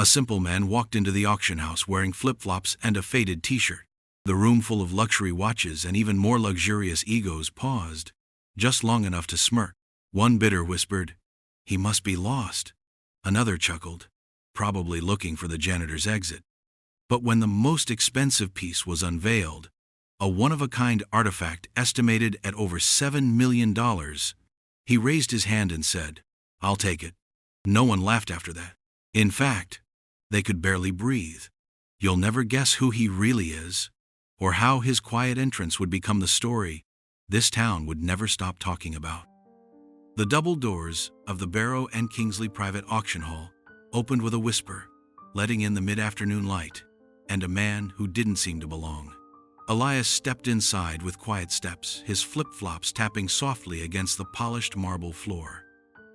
A simple man walked into the auction house wearing flip-flops and a faded t-shirt. The room full of luxury watches and even more luxurious egos paused, just long enough to smirk. One bidder whispered, "He must be lost." Another chuckled, probably looking for the janitor's exit. But when the most expensive piece was unveiled, a one-of-a-kind artifact estimated at over $7 million, he raised his hand and said, "I'll take it." No one laughed after that. In fact, they could barely breathe. You'll never guess who he really is, or how his quiet entrance would become the story this town would never stop talking about. The double doors of the Barrow and Kingsley private auction hall opened with a whisper, letting in the mid-afternoon light and a man who didn't seem to belong. Elias stepped inside with quiet steps, his flip-flops tapping softly against the polished marble floor.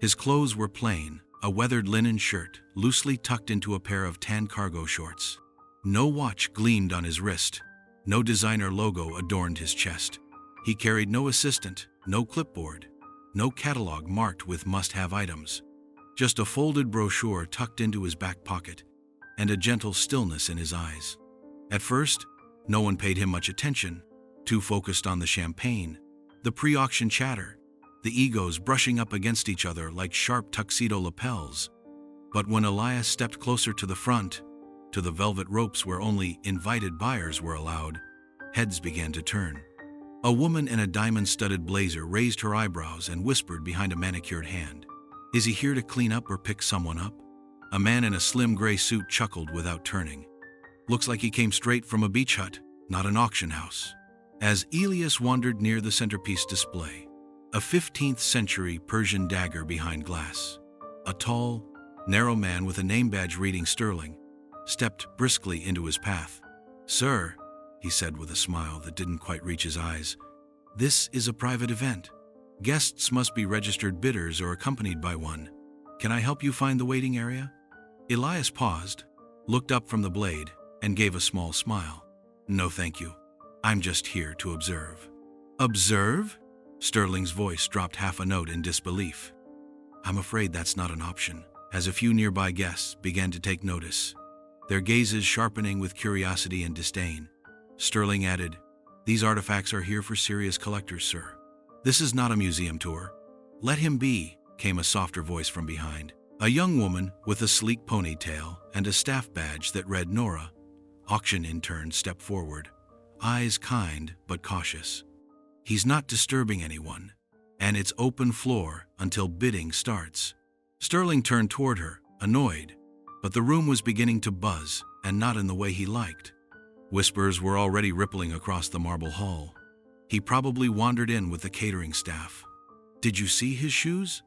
His clothes were plain, a weathered linen shirt loosely tucked into a pair of tan cargo shorts. No watch gleamed on his wrist, no designer logo adorned his chest. He carried no assistant, no clipboard, no catalog marked with must-have items. Just a folded brochure tucked into his back pocket, and a gentle stillness in his eyes. At first, no one paid him much attention, too focused on the champagne, the pre-auction chatter, the egos brushing up against each other like sharp tuxedo lapels. But when Elias stepped closer to the front, to the velvet ropes where only invited buyers were allowed, heads began to turn. A woman in a diamond-studded blazer raised her eyebrows and whispered behind a manicured hand, "Is he here to clean up or pick someone up?" A man in a slim gray suit chuckled without turning. "Looks like he came straight from a beach hut, not an auction house." As Elias wandered near the centerpiece display, a 15th century Persian dagger behind glass, a tall, narrow man with a name badge reading Sterling stepped briskly into his path. "Sir," he said with a smile that didn't quite reach his eyes, "this is a private event. Guests must be registered bidders or accompanied by one. Can I help you find the waiting area?" Elias paused, looked up from the blade, and gave a small smile. "No, thank you. I'm just here to observe." "Observe?" Sterling's voice dropped half a note in disbelief. "I'm afraid that's not an option," as a few nearby guests began to take notice, their gazes sharpening with curiosity and disdain. Sterling added, "These artifacts are here for serious collectors, sir. This is not a museum tour." "Let him be," came a softer voice from behind. A young woman with a sleek ponytail and a staff badge that read Nora, auction intern, stepped forward, eyes kind but cautious. "He's not disturbing anyone, and it's open floor until bidding starts." Sterling turned toward her, annoyed, but the room was beginning to buzz, and not in the way he liked. Whispers were already rippling across the marble hall. He probably wandered in with the catering staff. "Did you see his shoes?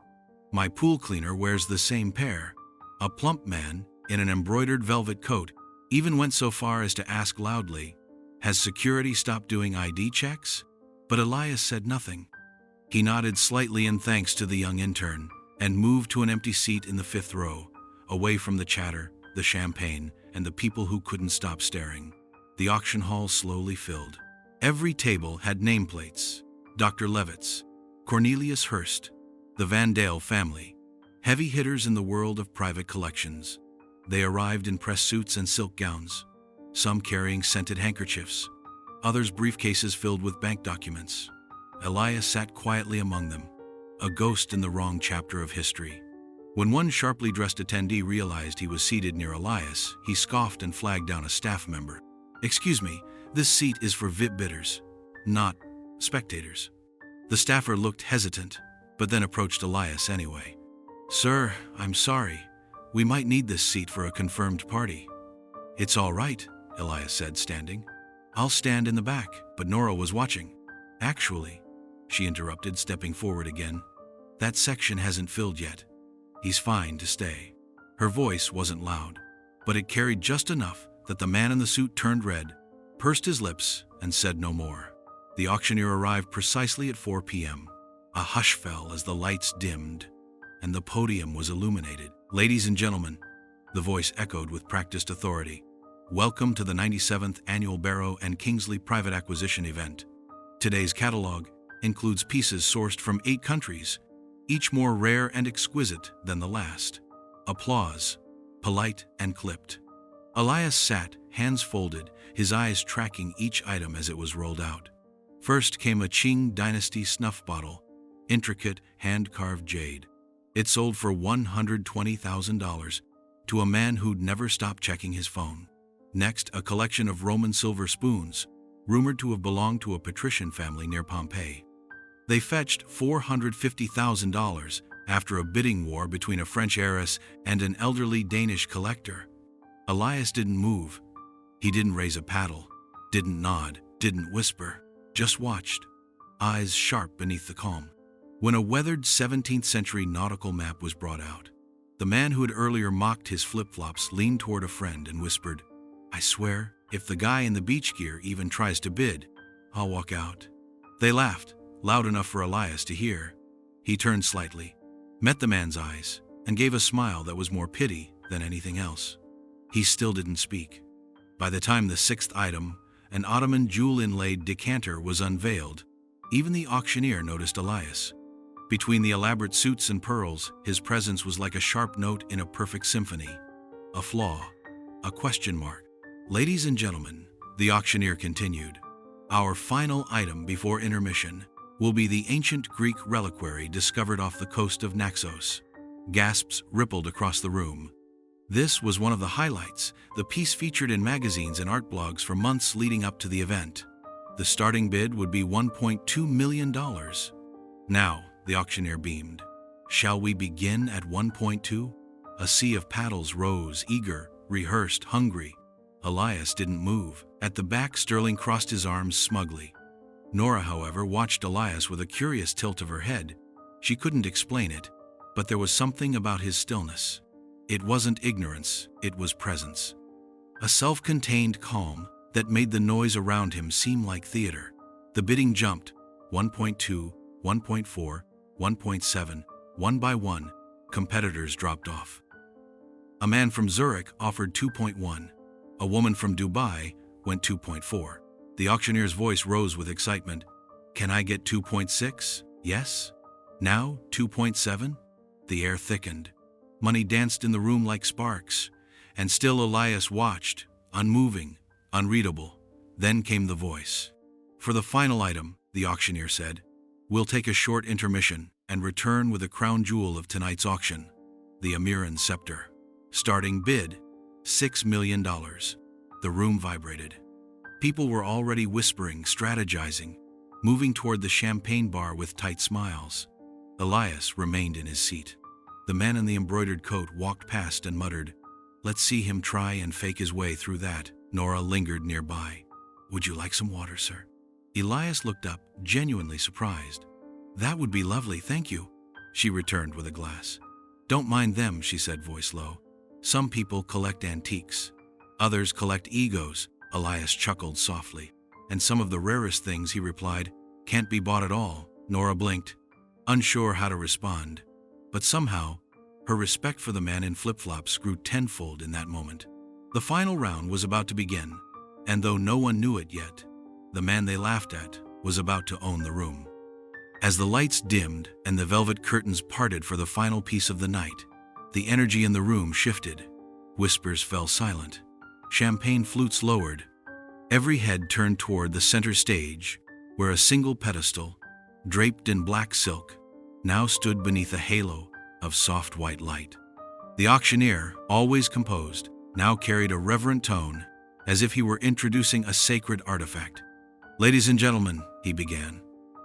My pool cleaner wears the same pair." A plump man, in an embroidered velvet coat, even went so far as to ask loudly, "Has security stopped doing ID checks?" But Elias said nothing. He nodded slightly in thanks to the young intern, and moved to an empty seat in the 5th row, away from the chatter, the champagne, and the people who couldn't stop staring. The auction hall slowly filled. Every table had nameplates: Dr. Levitz, Cornelius Hurst, the Van Dale family, heavy hitters in the world of private collections. They arrived in press suits and silk gowns, some carrying scented handkerchiefs, others briefcases filled with bank documents. Elias sat quietly among them, a ghost in the wrong chapter of history. When one sharply dressed attendee realized he was seated near Elias, he scoffed and flagged down a staff member. "Excuse me, this seat is for VIP bidders, not spectators." The staffer looked hesitant, but then approached Elias anyway. "Sir, I'm sorry. We might need this seat for a confirmed party." "It's all right," Elias said, standing. "I'll stand in the back." But Nora was watching. "Actually," she interrupted, stepping forward again, "that section hasn't filled yet. He's fine to stay." Her voice wasn't loud, but it carried just enough that the man in the suit turned red, pursed his lips, and said no more. The auctioneer arrived precisely at 4 p.m. A hush fell as the lights dimmed, and the podium was illuminated. "Ladies and gentlemen," the voice echoed with practiced authority, "welcome to the 97th Annual Barrow and Kingsley Private Acquisition Event. Today's catalog includes pieces sourced from 8 countries, each more rare and exquisite than the last." Applause, polite and clipped. Elias sat, hands folded, his eyes tracking each item as it was rolled out. First came a Qing Dynasty snuff bottle, intricate, hand-carved jade. It sold for $120,000 to a man who'd never stopped checking his phone. Next, a collection of Roman silver spoons, rumored to have belonged to a patrician family near Pompeii. They fetched $450,000 after a bidding war between a French heiress and an elderly Danish collector. Elias didn't move. He didn't raise a paddle, didn't nod, didn't whisper, just watched, eyes sharp beneath the calm. When a weathered 17th century nautical map was brought out, the man who had earlier mocked his flip-flops leaned toward a friend and whispered, "I swear, if the guy in the beach gear even tries to bid, I'll walk out." They laughed, loud enough for Elias to hear. He turned slightly, met the man's eyes, and gave a smile that was more pity than anything else. He still didn't speak. By the time the sixth item, an Ottoman jewel-inlaid decanter, was unveiled, even the auctioneer noticed Elias. Between the elaborate suits and pearls, his presence was like a sharp note in a perfect symphony. A flaw, a question mark. "Ladies and gentlemen," the auctioneer continued, "our final item before intermission will be the ancient Greek reliquary discovered off the coast of Naxos." Gasps rippled across the room. This was one of the highlights, the piece featured in magazines and art blogs for months leading up to the event. The starting bid would be $1.2 million. "Now," the auctioneer beamed, "shall we begin at 1.2? A sea of paddles rose, eager, rehearsed, hungry. Elias didn't move. At the back, Sterling crossed his arms smugly. Nora, however, watched Elias with a curious tilt of her head. She couldn't explain it, but there was something about his stillness. It wasn't ignorance, it was presence. A self-contained calm that made the noise around him seem like theater. The bidding jumped, 1.2, 1.4, 1.7, one by one. Competitors dropped off. A man from Zurich offered 2.1. A woman from Dubai went 2.4. The auctioneer's voice rose with excitement. "Can I get 2.6? Yes? Now 2.7? The air thickened. Money danced in the room like sparks. And still Elias watched, unmoving, unreadable. Then came the voice. "For the final item," the auctioneer said, "we'll take a short intermission and return with the crown jewel of tonight's auction, the Amiran scepter. Starting bid, $6 million. The room vibrated. People were already whispering, strategizing, moving toward the champagne bar with tight smiles. Elias remained in his seat. The man in the embroidered coat walked past and muttered, "Let's see him try and fake his way through that." Nora lingered nearby. "Would you like some water, sir?" Elias looked up, genuinely surprised. "That would be lovely, thank you," she returned with a glass. "Don't mind them," she said, voice low. "Some people collect antiques. Others collect egos." Elias chuckled softly. "And some of the rarest things," he replied, "can't be bought at all." Nora blinked, unsure how to respond. But somehow, her respect for the man in flip-flops grew tenfold in that moment. The final round was about to begin, and though no one knew it yet, the man they laughed at was about to own the room. As the lights dimmed and the velvet curtains parted for the final piece of the night, the energy in the room shifted. Whispers fell silent. Champagne flutes lowered. Every head turned toward the center stage, where a single pedestal, draped in black silk, now stood beneath a halo of soft white light. The auctioneer, always composed, now carried a reverent tone, as if he were introducing a sacred artifact. "Ladies and gentlemen," he began,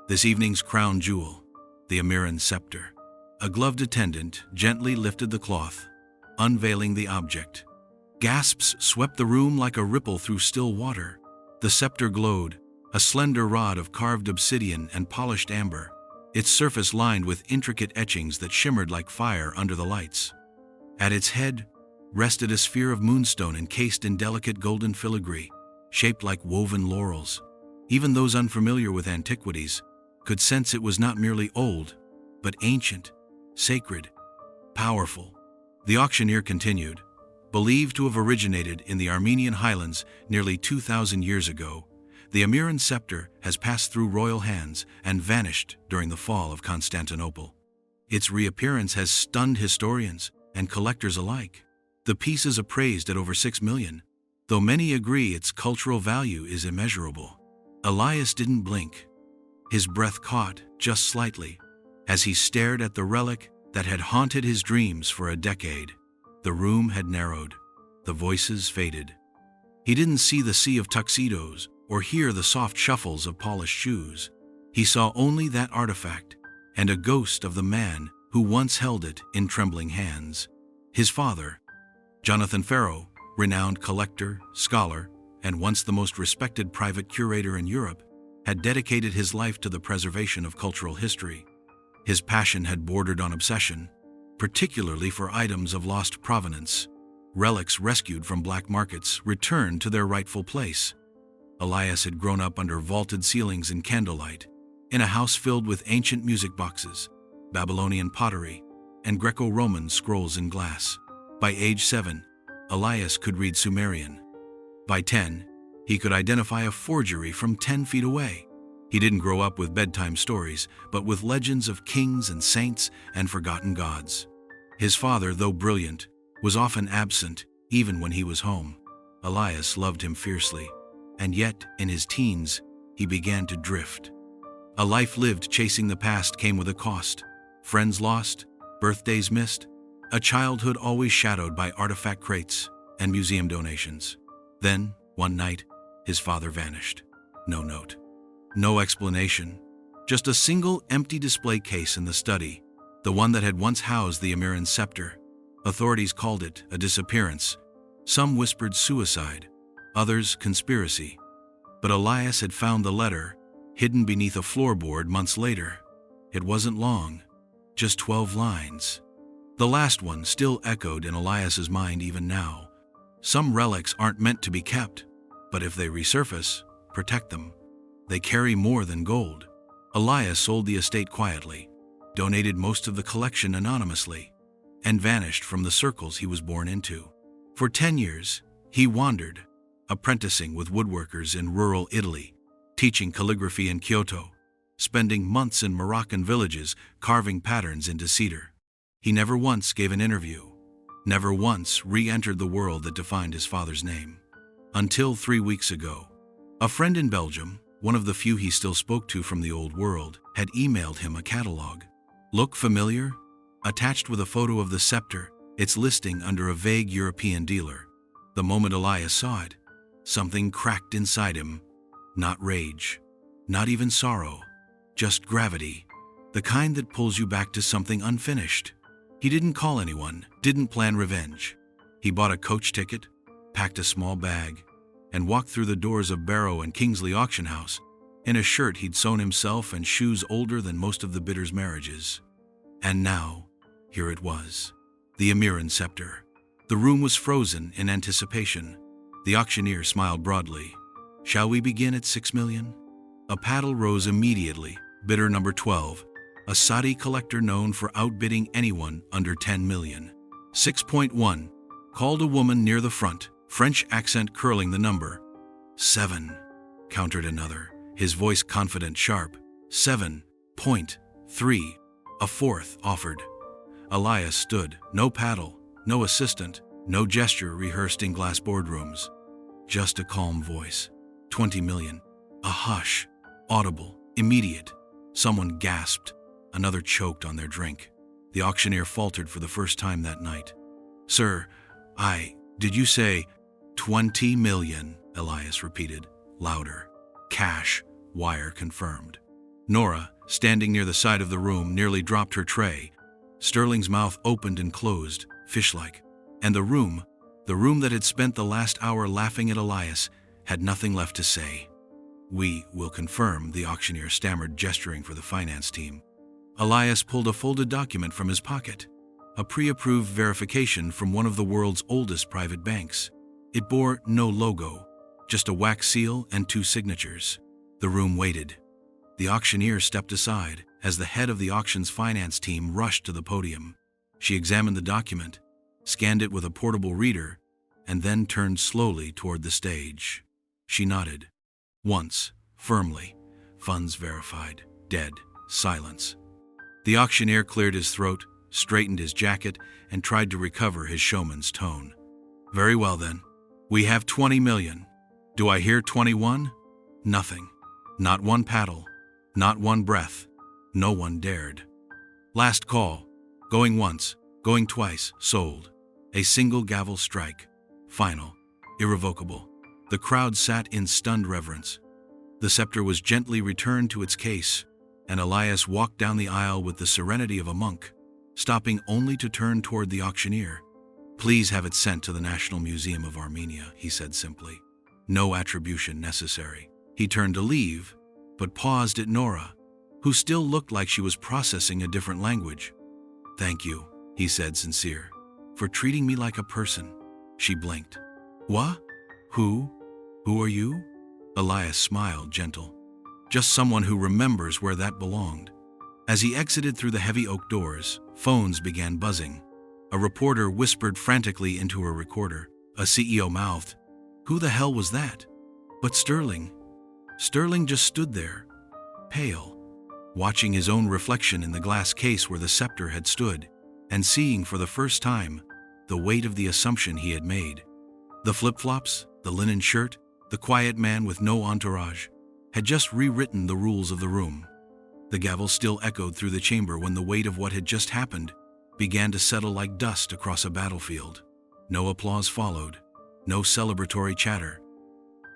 "this evening's crown jewel, the Amiran scepter." A gloved attendant gently lifted the cloth, unveiling the object. Gasps swept the room like a ripple through still water. The scepter glowed, a slender rod of carved obsidian and polished amber, its surface lined with intricate etchings that shimmered like fire under the lights. At its head rested a sphere of moonstone encased in delicate golden filigree, shaped like woven laurels. Even those unfamiliar with antiquities could sense it was not merely old, but ancient, sacred, powerful. The auctioneer continued, "Believed to have originated in the Armenian highlands nearly 2,000 years ago, the Amiran scepter has passed through royal hands and vanished during the fall of Constantinople. Its reappearance has stunned historians and collectors alike. The piece is appraised at over 6 million, though many agree its cultural value is immeasurable. Elias didn't blink. His breath caught, just slightly, as he stared at the relic that had haunted his dreams for a decade. The room had narrowed. The voices faded. He didn't see the sea of tuxedos or hear the soft shuffles of polished shoes. He saw only that artifact and a ghost of the man who once held it in trembling hands. His father, Jonathan Ferro, renowned collector, scholar, and once the most respected private curator in Europe, had dedicated his life to the preservation of cultural history. His passion had bordered on obsession, particularly for items of lost provenance. Relics rescued from black markets returned to their rightful place. Elias had grown up under vaulted ceilings and candlelight, in a house filled with ancient music boxes, Babylonian pottery, and Greco-Roman scrolls in glass. By age 7, Elias could read Sumerian. By 10, he could identify a forgery from 10 feet away. He didn't grow up with bedtime stories, but with legends of kings and saints and forgotten gods. His father, though brilliant, was often absent, even when he was home. Elias loved him fiercely, and yet, in his teens, he began to drift. A life lived chasing the past came with a cost. Friends lost, birthdays missed, a childhood always shadowed by artifact crates and museum donations. Then, one night, his father vanished. No note. No explanation. Just a single empty display case in the study, the one that had once housed the Amiran scepter. Authorities called it a disappearance. Some whispered suicide, others conspiracy. But Elias had found the letter, hidden beneath a floorboard months later. It wasn't long, just 12 lines. The last one still echoed in Elias's mind even now. Some relics aren't meant to be kept, but if they resurface, protect them. They carry more than gold. Elias sold the estate quietly, donated most of the collection anonymously, and vanished from the circles he was born into. For 10 years, he wandered, apprenticing with woodworkers in rural Italy, teaching calligraphy in Kyoto, spending months in Moroccan villages carving patterns into cedar. He never once gave an interview, never once re-entered the world that defined his father's name. Until 3 weeks ago, a friend in Belgium, one of the few he still spoke to from the old world, had emailed him a catalog. Look familiar? Attached with a photo of the scepter, its listing under a vague European dealer. The moment Elias saw it, something cracked inside him. Not rage, not even sorrow, just gravity, the kind that pulls you back to something unfinished. He didn't call anyone, didn't plan revenge. He bought a coach ticket, packed a small bag, and walked through the doors of Barrow and Kingsley auction house in a shirt he'd sewn himself and shoes older than most of the bidders' marriages. And now, here it was, the Amiran scepter. The room was frozen in anticipation. The auctioneer smiled broadly. Shall we begin at 6 million? A paddle rose immediately. Bidder number 12, a Saudi collector known for outbidding anyone under 10 million. 6.1, called a woman near the front, French accent curling the number. 7, countered another, his voice confident, sharp. 7.3, a fourth offered. Elias stood, no paddle, no assistant, no gesture rehearsed in glass boardrooms. Just a calm voice. 20 million. A hush, audible, immediate. Someone gasped. Another choked on their drink. The auctioneer faltered for the first time that night. Sir, did you say 20 million? Elias repeated, louder. Cash, wire confirmed. Nora, standing near the side of the room, nearly dropped her tray. Sterling's mouth opened and closed, fish-like. And the room that had spent the last hour laughing at Elias, had nothing left to say. We will confirm, the auctioneer stammered, gesturing for the finance team. Elias pulled a folded document from his pocket, a pre-approved verification from one of the world's oldest private banks. It bore no logo, just a wax seal and 2 signatures. The room waited. The auctioneer stepped aside as the head of the auction's finance team rushed to the podium. She examined the document, scanned it with a portable reader, and then turned slowly toward the stage. She nodded. Once, firmly. Funds verified. Dead. Silence. The auctioneer cleared his throat, straightened his jacket, and tried to recover his showman's tone. Very well then. We have 20 million. Do I hear 21? Nothing. Not one paddle. Not one breath. No one dared. Last call. Going once. Going twice. Sold. A single gavel strike. Final. Irrevocable. The crowd sat in stunned reverence. The scepter was gently returned to its case, and Elias walked down the aisle with the serenity of a monk, stopping only to turn toward the auctioneer. Please have it sent to the National Museum of Armenia, he said simply. No attribution necessary. He turned to leave, but paused at Nora, who still looked like she was processing a different language. Thank you, he said sincere, for treating me like a person. She blinked. What? Who? Who are you? Elias smiled, gentle. Just someone who remembers where that belonged. As he exited through the heavy oak doors, phones began buzzing. A reporter whispered frantically into a recorder. A CEO mouthed, "Who the hell was that?" But Sterling just stood there, pale, watching his own reflection in the glass case where the scepter had stood, and seeing for the first time the weight of the assumption he had made. The flip-flops, the linen shirt, the quiet man with no entourage, had just rewritten the rules of the room. The gavel still echoed through the chamber when the weight of what had just happened began to settle like dust across a battlefield. No applause followed, no celebratory chatter.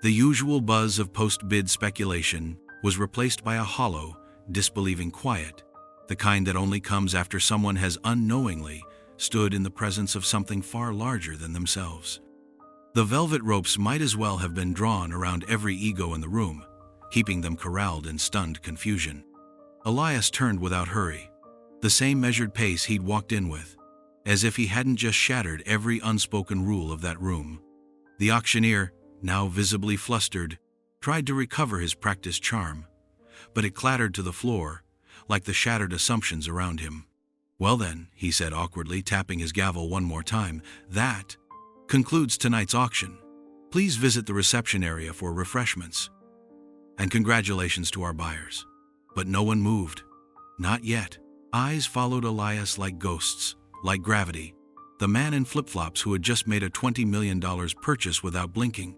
The usual buzz of post-bid speculation was replaced by a hollow, disbelieving quiet, the kind that only comes after someone has unknowingly stood in the presence of something far larger than themselves. The velvet ropes might as well have been drawn around every ego in the room, keeping them corralled in stunned confusion. Elias turned without hurry, the same measured pace he'd walked in with, as if he hadn't just shattered every unspoken rule of that room. The auctioneer, now visibly flustered, tried to recover his practiced charm, but it clattered to the floor, like the shattered assumptions around him. Well then, he said awkwardly, tapping his gavel one more time, that concludes tonight's auction. Please visit the reception area for refreshments. And congratulations to our buyers. But no one moved. Not yet. Eyes followed Elias like ghosts, like gravity. The man in flip-flops who had just made a $20 million purchase without blinking.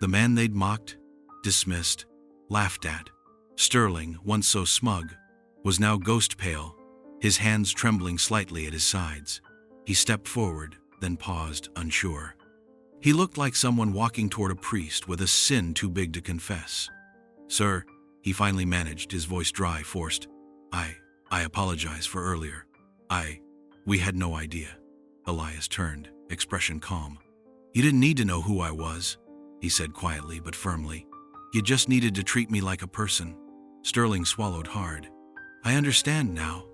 The man they'd mocked, dismissed, laughed at. Sterling, once so smug, was now ghost-pale, his hands trembling slightly at his sides. He stepped forward, then paused, unsure. He looked like someone walking toward a priest with a sin too big to confess. "Sir," he finally managed, his voice dry, forced. I apologize for earlier. We had no idea." Elias turned, expression calm. "You didn't need to know who I was," he said quietly but firmly. "You just needed to treat me like a person." Sterling swallowed hard. "I understand now.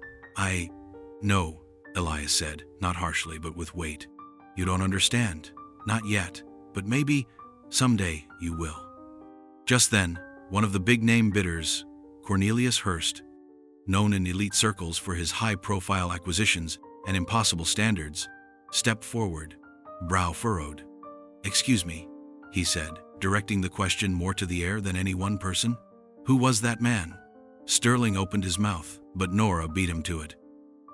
No," Elias said, not harshly but with weight. "You don't understand. Not yet, but maybe someday you will." Just then, one of the big-name bidders, Cornelius Hurst, known in elite circles for his high-profile acquisitions and impossible standards, stepped forward, brow furrowed. "Excuse me," he said, directing the question more to the air than any one person. "Who was that man?" Sterling opened his mouth, but Nora beat him to it.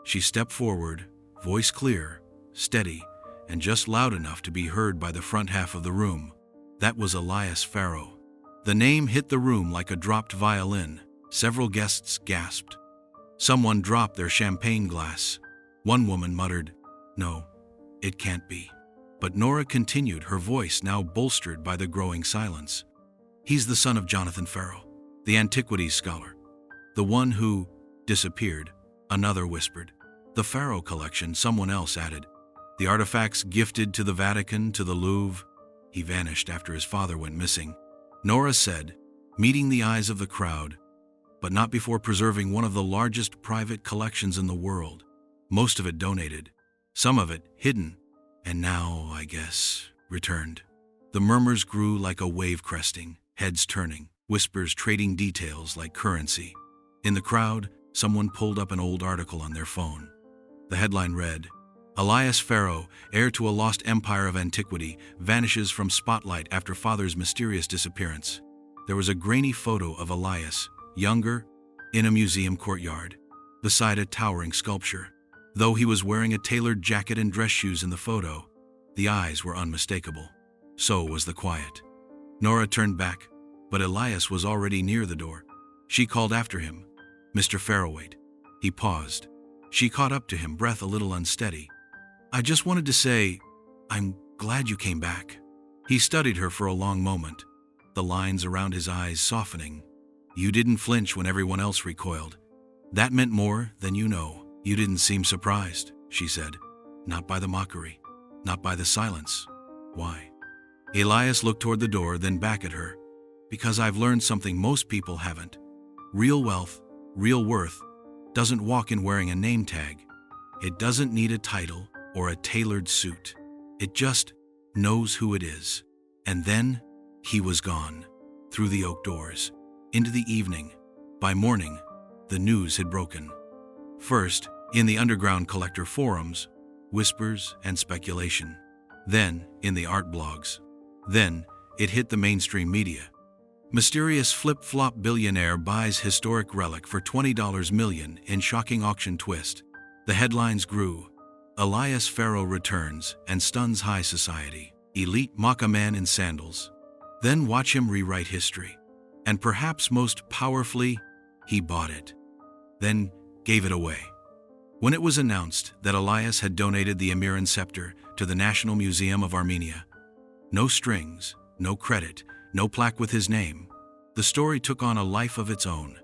She stepped forward, voice clear, steady, and just loud enough to be heard by the front half of the room. That was Elias Farrow. The name hit the room like a dropped violin. Several guests gasped. Someone dropped their champagne glass. One woman muttered, "No, it can't be." But Nora continued, her voice now bolstered by the growing silence. "He's the son of Jonathan Farrow, the antiquities scholar. The one who disappeared," another whispered. "The Farrow collection," someone else added. "The artifacts gifted to the Vatican, to the Louvre." He vanished after his father went missing, Nora said, meeting the eyes of the crowd, but not before preserving one of the largest private collections in the world. Most of it donated, some of it hidden, and now, I guess, returned. The murmurs grew like a wave cresting, heads turning, whispers trading details like currency. In the crowd, someone pulled up an old article on their phone. The headline read, "Elias Farrow, heir to a lost empire of antiquity, vanishes from spotlight after father's mysterious disappearance." There was a grainy photo of Elias, younger, in a museum courtyard, beside a towering sculpture. Though he was wearing a tailored jacket and dress shoes in the photo, The eyes were unmistakable. So was the quiet. Nora turned back, but Elias was already near the door. She called after him, "Mr. Farrowwaite." He paused. She caught up to him, breath a little unsteady. "I just wanted to say, I'm glad you came back." He studied her for a long moment, the lines around his eyes softening. "You didn't flinch when everyone else recoiled. That meant more than you know." "You didn't seem surprised," she said. "Not by the mockery, not by the silence. Why?" Elias looked toward the door, then back at her. "Because I've learned something most people haven't. Real wealth, real worth, doesn't walk in wearing a name tag. It doesn't need a title or a tailored suit. It just knows who it is." And then he was gone, through the oak doors, into the evening. By morning, the news had broken. First, in the underground collector forums, whispers and speculation. Then, in the art blogs. Then, it hit the mainstream media. Mysterious flip-flop billionaire buys historic relic for $20 million in shocking auction twist. The headlines grew. Elias Farrow returns and stuns high society. Elite mock a man in sandals. Then watch him rewrite history. And perhaps most powerfully, he bought it. Then gave it away. When it was announced that Elias had donated the Amiran scepter to the National Museum of Armenia, no strings, no credit, no plaque with his name, the story took on a life of its own.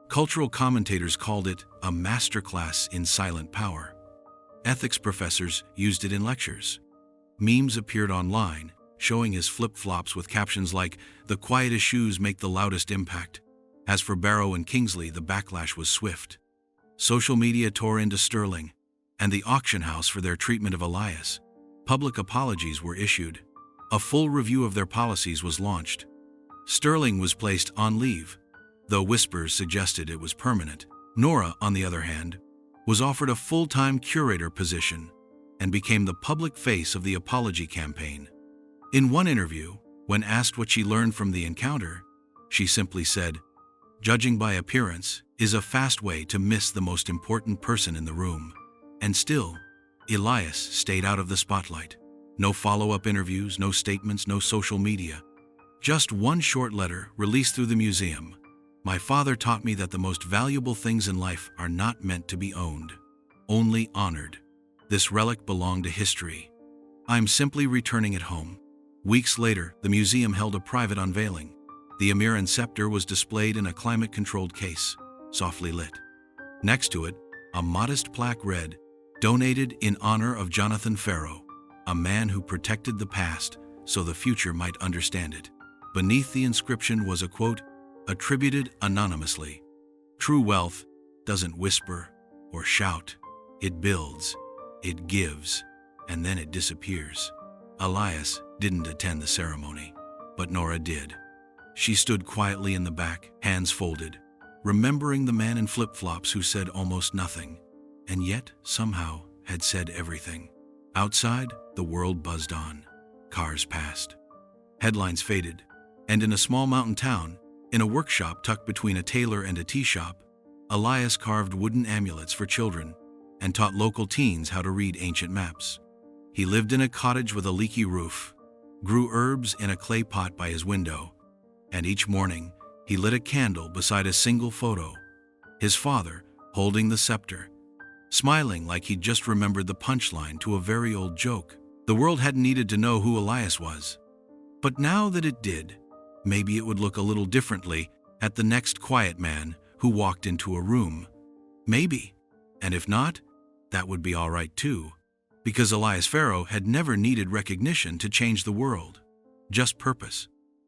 Cultural commentators called it a masterclass in silent power. Ethics professors used it in lectures. Memes appeared online, showing his flip-flops with captions like, "The quietest shoes make the loudest impact." As for Barrow and Kingsley, the backlash was swift. Social media tore into Sterling and the auction house for their treatment of Elias. Public apologies were issued. A full review of their policies was launched. Sterling was placed on leave, though whispers suggested it was permanent. Nora, on the other hand, was offered a full-time curator position and became the public face of the apology campaign. In one interview, when asked what she learned from the encounter, she simply said, "Judging by appearance is a fast way to miss the most important person in the room." And still, Elias stayed out of the spotlight. No follow-up interviews, no statements, no social media. Just one short letter released through the museum. "My father taught me that the most valuable things in life are not meant to be owned, only honored. This relic belonged to history. I'm simply returning it home." Weeks later, the museum held a private unveiling. The Amiran scepter was displayed in a climate-controlled case, softly lit. Next to it, a modest plaque read, "Donated in honor of Jonathan Farrow, a man who protected the past so the future might understand it." Beneath the inscription was a quote, attributed anonymously. "True wealth doesn't whisper or shout. It builds, it gives, and then it disappears." Elias didn't attend the ceremony, but Nora did. She stood quietly in the back, hands folded, remembering the man in flip-flops who said almost nothing, and yet somehow had said everything. Outside, the world buzzed on. Cars passed. Headlines faded, and in a small mountain town, in a workshop tucked between a tailor and a tea shop, Elias carved wooden amulets for children and taught local teens how to read ancient maps. He lived in a cottage with a leaky roof, grew herbs in a clay pot by his window, and each morning he lit a candle beside a single photo, his father holding the scepter, smiling like he'd just remembered the punchline to a very old joke. The world hadn't needed to know who Elias was. But now that it did, maybe it would look a little differently at the next quiet man who walked into a room. Maybe. And if not, that would be all right too, because Elias Farrow had never needed recognition to change the world. Just purpose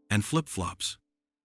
and flip-flops.